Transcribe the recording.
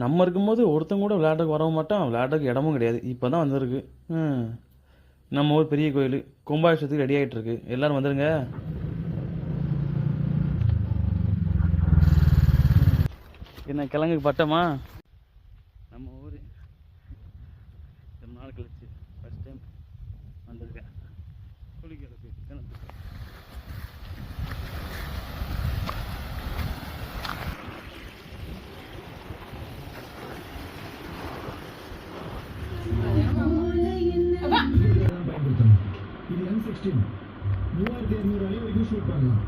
நம்ம இருக்கும்போது ஒருத்தங்க கூட விளையாட்டுக்கு வரவும் மாட்டான், விளையாட்டுக்கு இடமும் கிடையாது. இப்போ தான் வந்திருக்கு. ம். நம்ம ஊர் பெரிய கோயில் கும்பாபிஷேகத்துக்கு ரெடி ஆகிட்டு இருக்கு. எல்லாரும் வந்துருங்க. என்ன கிழங்குக்கு பட்டமா? நம்ம ஊர் ரொம்ப நாள் கழிச்சு ஃபஸ்ட் டைம் வந்திருக்கேன் குளிக்கிறதுக்கு கிணத்து. பயன்படுத்தணும். இது M16 3200 அடி வரைக்கும் ஷூட் பண்ணலாம்.